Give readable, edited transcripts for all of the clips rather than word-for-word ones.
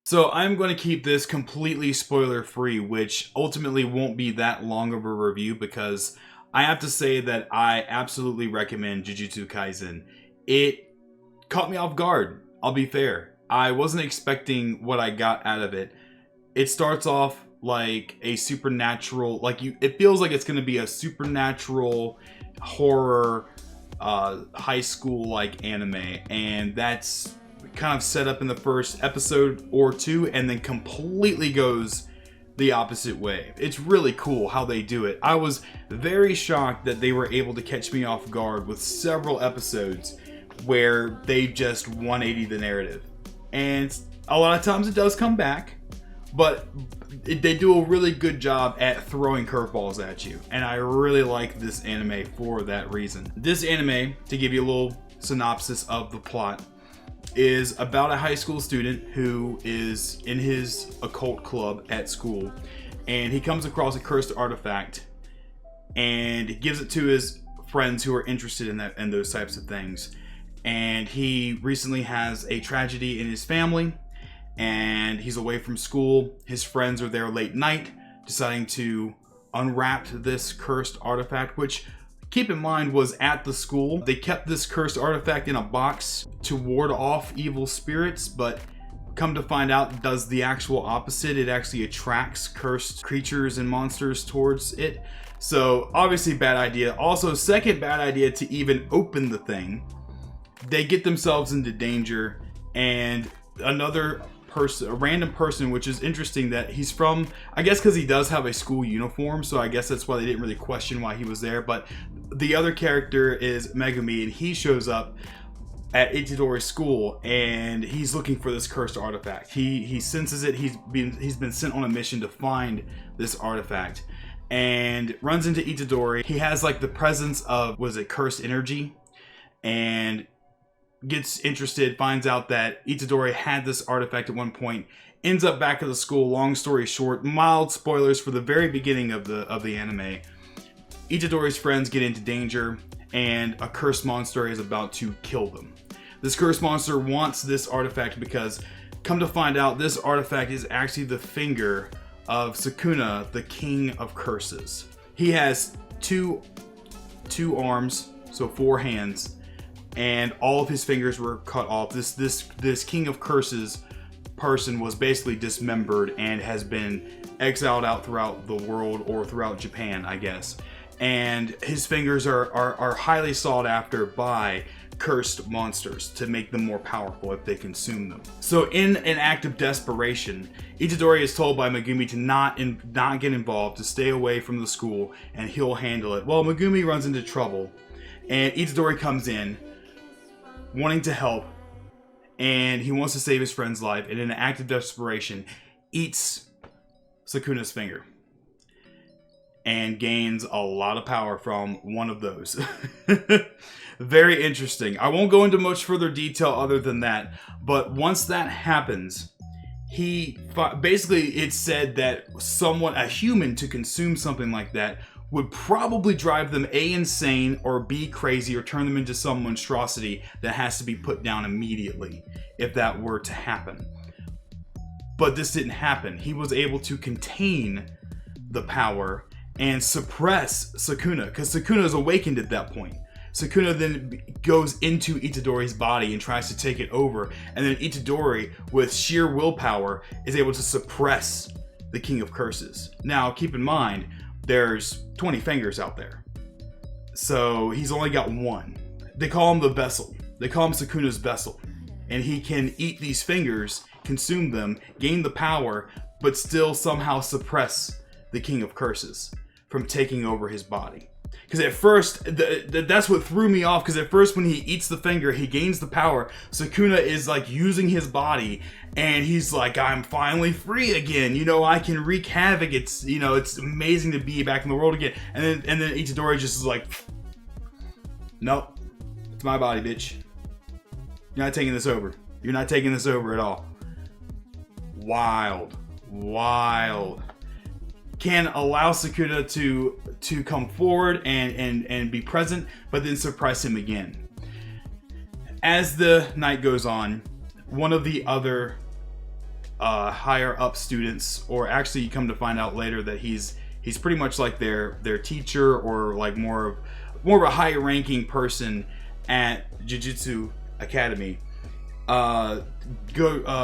So I'm going to keep this completely spoiler free, which ultimately won't be that long of a review because I have to say that I absolutely recommend Jujutsu Kaisen. It caught me off guard, I'll be fair. I wasn't expecting what I got out of it. It starts off like a supernatural, it feels like it's going to be a supernatural horror high school like anime, and that's kind of set up in the first episode or two and then completely goes the opposite way. It's really cool how they do it. I was very shocked that they were able to catch me off guard with several episodes where they just 180 the narrative. And a lot of times it does come back, but they do a really good job at throwing curveballs at you. And I really like this anime for that reason. This anime, to give you a little synopsis of the plot, is about a high school student who is in his occult club at school, and he comes across a cursed artifact and he gives it to his friends who are interested in that and those types of things. And he recently has a tragedy in his family and he's away from school. His friends are there late night deciding to unwrap this cursed artifact, which, keep in mind, was at the school. They kept this cursed artifact in a box to ward off evil spirits, but come to find out, does the actual opposite. It actually attracts cursed creatures and monsters towards it. So obviously bad idea. Also, second bad idea to even open the thing. They get themselves into danger, and another person, a random person, which is interesting that he's from, I guess because he does have a school uniform, so I guess that's why they didn't really question why he was there. But the other character is Megumi, and he shows up at Itadori's school and he's looking for this cursed artifact. He senses it. He's been sent on a mission to find this artifact and runs into Itadori. He has like the presence of, was it cursed energy, and gets interested, finds out that Itadori had this artifact at one point, ends up back at the school. Long story short, mild spoilers for the very beginning of the anime. Itadori's friends get into danger and a cursed monster is about to kill them. This cursed monster wants this artifact because, come to find out, this artifact is actually the finger of Sukuna, the king of curses. He has two arms, so 4 hands, and all of his fingers were cut off. This king of curses person was basically dismembered and has been exiled out throughout the world, or throughout Japan, I guess. And his fingers are highly sought after by cursed monsters to make them more powerful if they consume them. So in an act of desperation, Itadori is told by Megumi to not get involved, to stay away from the school, and he'll handle it. Well, Megumi runs into trouble, and Itadori comes in wanting to help, and he wants to save his friend's life, and in an act of desperation eats Sukuna's finger and gains a lot of power from one of those. Very interesting. I won't go into much further detail other than that, but once that happens, basically it's said that a human to consume something like that would probably drive them A, insane, or B, crazy, or turn them into some monstrosity that has to be put down immediately if that were to happen. But this didn't happen. He was able to contain the power and suppress Sukuna, because Sukuna is awakened at that point. Sukuna then goes into Itadori's body and tries to take it over, and then Itadori, with sheer willpower, is able to suppress the King of Curses. Now, keep in mind, there's 20 fingers out there, so he's only got one. They call him the vessel. They call him Sukuna's vessel, and he can eat these fingers, consume them, gain the power, but still somehow suppress the King of Curses from taking over his body. Because at first, that's what threw me off, because at first when he eats the finger, he gains the power. Sukuna is like using his body, and he's like, I'm finally free again. You know, I can wreak havoc. It's, you know, it's amazing to be back in the world again. And then Itadori just is like, nope, it's my body, bitch. You're not taking this over. You're not taking this over at all. Wild. Can allow Sukuna to come forward and be present, but then suppress him again. As the night goes on, one of the other higher up students, or actually you come to find out later that he's pretty much like their teacher, or like more of a high ranking person at Jujutsu Academy. Gojo?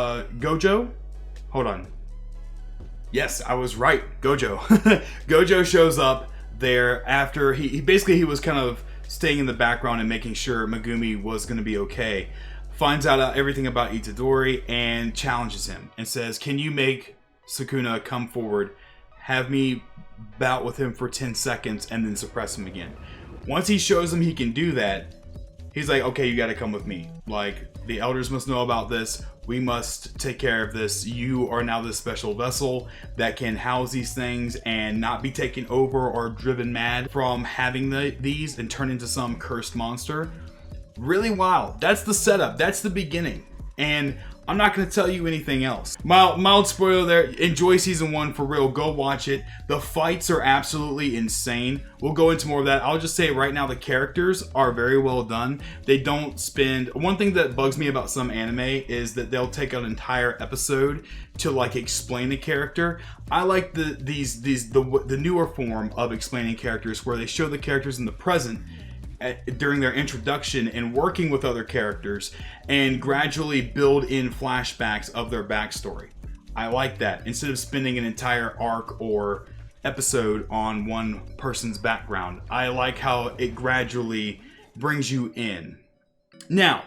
Hold on. Yes, I was right. Gojo. Gojo shows up there after he was kind of staying in the background and making sure Megumi was going to be okay. Finds out everything about Itadori and challenges him and says, "Can you make Sukuna come forward, have me bout with him for 10 seconds and then suppress him again?" Once he shows him he can do that, he's like, "Okay, you got to come with me. Like, the elders must know about this. We must take care of this. You are now this special vessel that can house these things and not be taken over or driven mad from having these and turn into some cursed monster." Really wild. That's the setup. That's the beginning. And I'm not going to tell you anything else. Mild spoiler there. Enjoy season 1 for real. Go watch it. The fights are absolutely insane. We'll go into more of that. I'll just say right now the characters are very well done. They don't spend... One thing that bugs me about some anime is that they'll take an entire episode to like explain the character. I like the newer form of explaining characters, where they show the characters in the present during their introduction and working with other characters and gradually build in flashbacks of their backstory. I like that, instead of spending an entire arc or episode on one person's background. I like how it gradually brings you in. Now,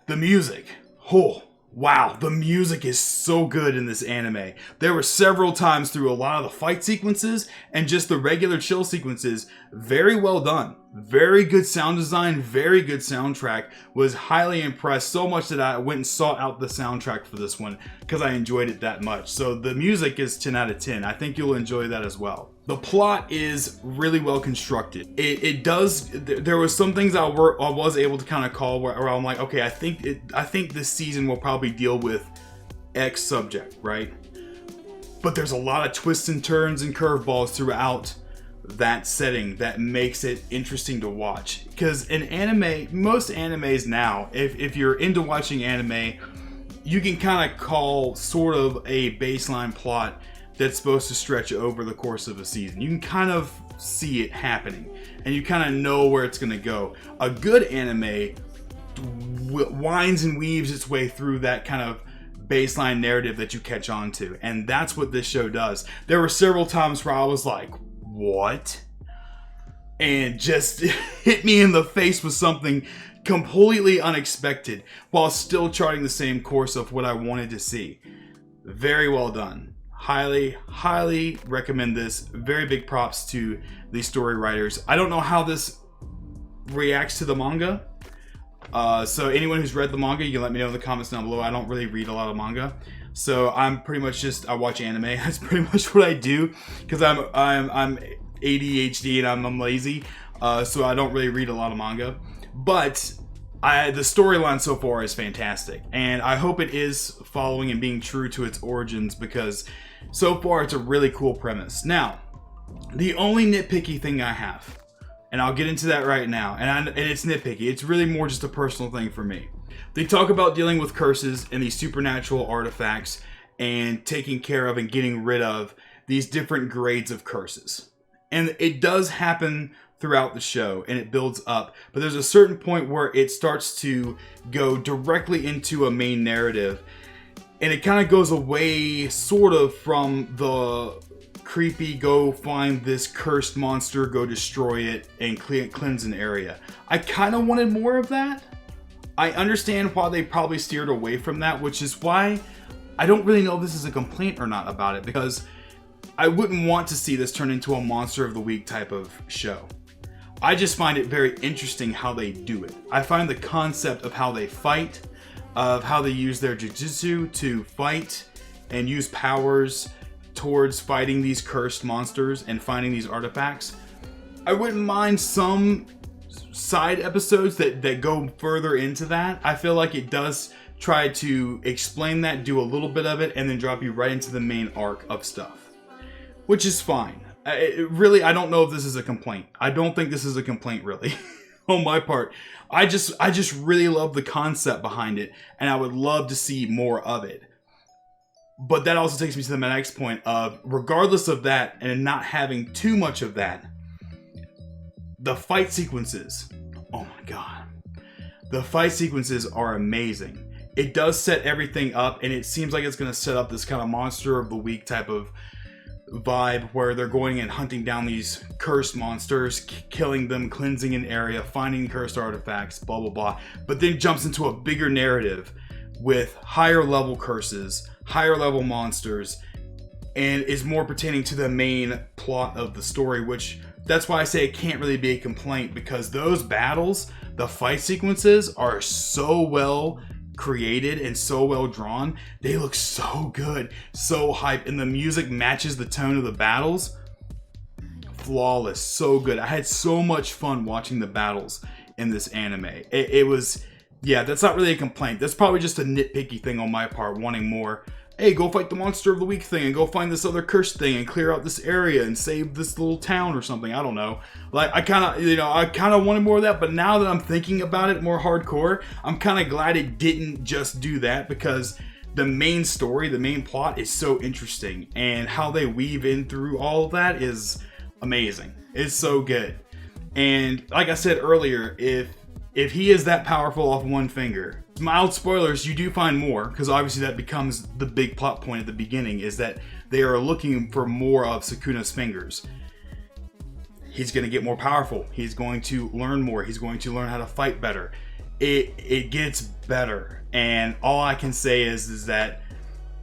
the music. Oh, wow, the music is so good in this anime. There were several times through a lot of the fight sequences and just the regular chill sequences, very well done. Very good sound design, very good soundtrack. Was highly impressed, so much that I went and sought out the soundtrack for this one because I enjoyed it that much. So the music is 10 out of 10. I think you'll enjoy that as well. The plot is really well constructed. It does. There was some things I was able to kind of call where I'm like, okay, I think this season will probably deal with X subject, right? But there's a lot of twists and turns and curveballs throughout that setting that makes it interesting to watch. Because in anime, most animes now, if you're into watching anime, you can kind of call sort of a baseline plot that's supposed to stretch over the course of a season. You can kind of see it happening and you kind of know where it's going to go. A good anime winds and weaves its way through that kind of baseline narrative that you catch on to, and that's what this show does. There were several times where I was like, what? And just hit me in the face with something completely unexpected while still charting the same course of what I wanted to see. Very well done. Highly recommend this. Very big props to the story writers. I don't know how this reacts to the manga. So anyone who's read the manga, you can let me know in the comments down below. I don't really read a lot of manga. So I'm pretty much I watch anime. That's pretty much what I do, because I'm ADHD and I'm lazy. So I don't really read a lot of manga. But the storyline so far is fantastic, and I hope it is following and being true to its origins, because so far it's a really cool premise. Now, the only nitpicky thing I have, and I'll get into that right now, and it's nitpicky. It's really more just a personal thing for me. They talk about dealing with curses and these supernatural artifacts and taking care of and getting rid of these different grades of curses. And it does happen throughout the show and it builds up, but there's a certain point where it starts to go directly into a main narrative, and it kind of goes away sort of from the creepy, go find this cursed monster, go destroy it, and cleanse an area. I kind of wanted more of that. I understand why they probably steered away from that, which is why I don't really know if this is a complaint or not about it, because I wouldn't want to see this turn into a Monster of the Week type of show. I just find it very interesting how they do it. I find the concept of how they fight, of how they use their jujutsu to fight and use powers towards fighting these cursed monsters and finding these artifacts. I wouldn't mind some side episodes that go further into that. I feel like it does try to explain that, do a little bit of it, and then drop you right into the main arc of stuff, which is fine. Really, I don't know if this is a complaint. I don't think this is a complaint, really, on my part. I just really love the concept behind it, and I would love to see more of it. But that also takes me to the next point of, regardless of that and not having too much of that, the fight sequences, oh my god, the fight sequences are amazing. It does set everything up, and it seems like it's going to set up this kind of monster of the week type of vibe where they're going and hunting down these cursed monsters, killing them, cleansing an area, finding cursed artifacts, blah blah blah. But then jumps into a bigger narrative with higher level curses, higher level monsters, and is more pertaining to the main plot of the story, which that's why I say it can't really be a complaint, because those battles, the fight sequences are so well created and so well drawn. They look so good, so hype, and the music matches the tone of the battles. Flawless, so good. I had so much fun watching the battles in this anime. It was, yeah, that's not really a complaint. That's probably just a nitpicky thing on my part, wanting more. Hey, go fight the monster of the week thing and go find this other cursed thing and clear out this area and save this little town or something. I don't know. Like, I kind of wanted more of that, but now that I'm thinking about it more hardcore, I'm kind of glad it didn't just do that, because the main story, the main plot is so interesting, and how they weave in through all of that is amazing. It's so good. And like I said earlier, if he is that powerful off one finger, mild spoilers, you do find more, because obviously that becomes the big plot point at the beginning, is that they are looking for more of Sukuna's fingers. He's going to get more powerful. He's going to learn more. He's going to learn how to fight better. It gets better. And all I can say is that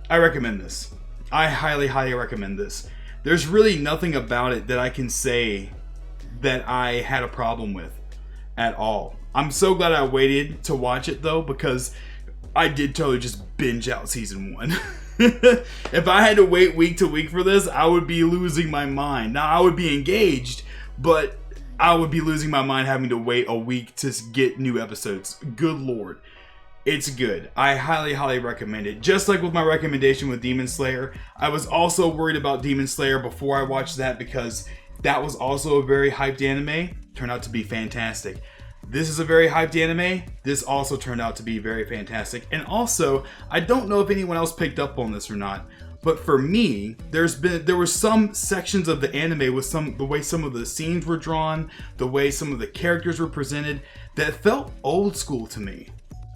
I recommend this. I highly, highly recommend this. There's really nothing about it that I can say that I had a problem with at all. I'm so glad I waited to watch it though, because I did totally just binge out season 1. If I had to wait week to week for this, I would be losing my mind. Now, I would be engaged, but I would be losing my mind having to wait a week to get new episodes. Good lord. It's good. I highly, highly recommend it. Just like with my recommendation with Demon Slayer, I was also worried about Demon Slayer before I watched that, because that was also a very hyped anime. Turned out to be fantastic. This is a very hyped anime. This also turned out to be very fantastic. And also, I don't know if anyone else picked up on this or not, but for me, there were some sections of the anime with the way some of the scenes were drawn, the way some of the characters were presented, that felt old school to me,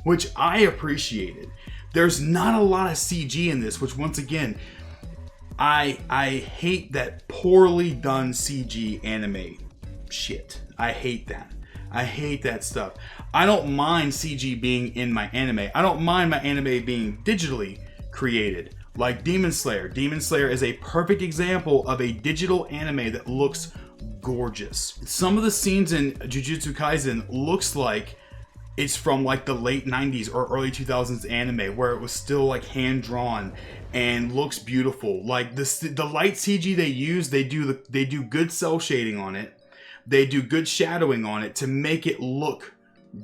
which I appreciated. There's not a lot of CG in this, which once again, I hate that poorly done CG anime shit. I hate that. I hate that stuff. I don't mind CG being in my anime. I don't mind my anime being digitally created, like Demon Slayer. Demon Slayer is a perfect example of a digital anime that looks gorgeous. Some of the scenes in Jujutsu Kaisen looks like it's from like the late 90s or early 2000s anime, where it was still like hand drawn and looks beautiful. Like the light CG they use, they do good cell shading on it. They do good shadowing on it to make it look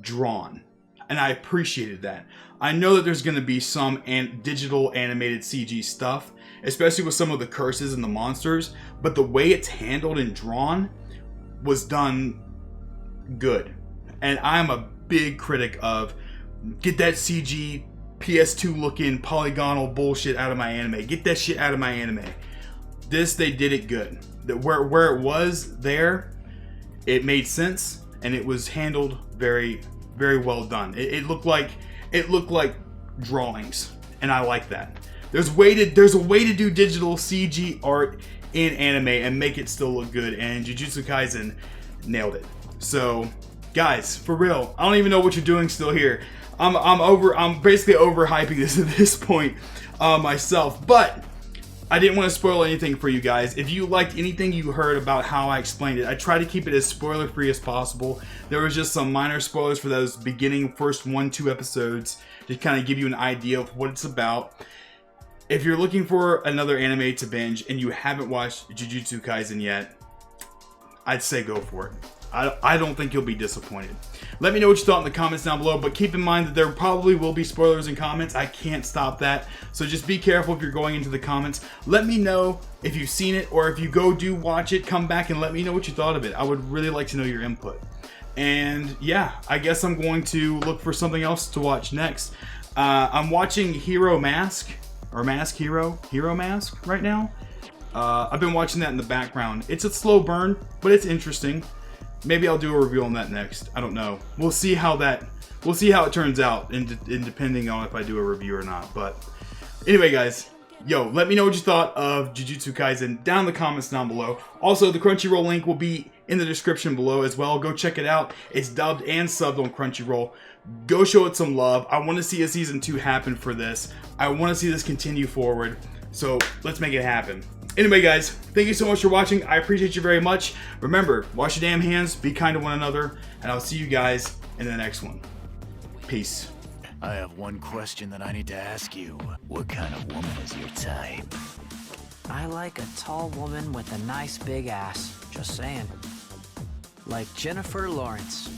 drawn. And I appreciated that. I know that there's going to be some digital animated CG stuff, especially with some of the curses and the monsters, but the way it's handled and drawn was done good. And I'm a big critic of, get that CG PS2 looking polygonal bullshit out of my anime. Get that shit out of my anime. This, they did it good. Where it was there, it made sense, and it was handled very, very well done. It looked like drawings, and I like that. There's a way to do digital CG art in anime and make it still look good, and Jujutsu Kaisen nailed it. So, guys, for real, I don't even know what you're doing still here. I'm basically overhyping this at this point myself, but I didn't want to spoil anything for you guys. If you liked anything you heard about how I explained it, I try to keep it as spoiler free as possible. There was just some minor spoilers for those beginning first 1-2 episodes to kind of give you an idea of what it's about. If you're looking for another anime to binge and you haven't watched Jujutsu Kaisen yet, I'd say go for it. I don't think you'll be disappointed. Let me know what you thought in the comments down below, but keep in mind that there probably will be spoilers in comments. I can't stop that. So just be careful if you're going into the comments. Let me know if you've seen it, or if you do watch it, come back and let me know what you thought of it. I would really like to know your input. And yeah, I guess I'm going to look for something else to watch next. I'm watching Hero Mask. or Mask Hero Mask right now. I've been watching that in the background. It's a slow burn, but it's interesting. Maybe I'll do a review on that next. I don't know. We'll see how it turns out, and depending on if I do a review or not. But anyway, guys, yo, let me know what you thought of Jujutsu Kaisen down in the comments down below. Also, the Crunchyroll link will be in the description below as well. Go check it out. It's dubbed and subbed on Crunchyroll. Go show it some love. I want to see a season 2 happen for this. I want to see this continue forward. So let's make it happen. Anyway, guys, thank you so much for watching. I appreciate you very much. Remember, wash your damn hands, be kind to one another, and I'll see you guys in the next one. Peace. I have one question that I need to ask you. What kind of woman is your type? I like a tall woman with a nice big ass. Just saying. Like Jennifer Lawrence.